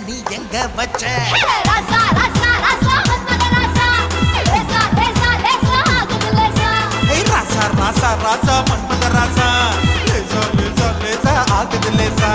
நீ எங்க வச்ச ராசா ராசா ராசா மன்மத ராசா லேசா லேசா லேசா ஆகுது லேசா ராசா ராசா ராசா மன்மத ராசா லேசா லேசா லேசா ஆகுது லேசா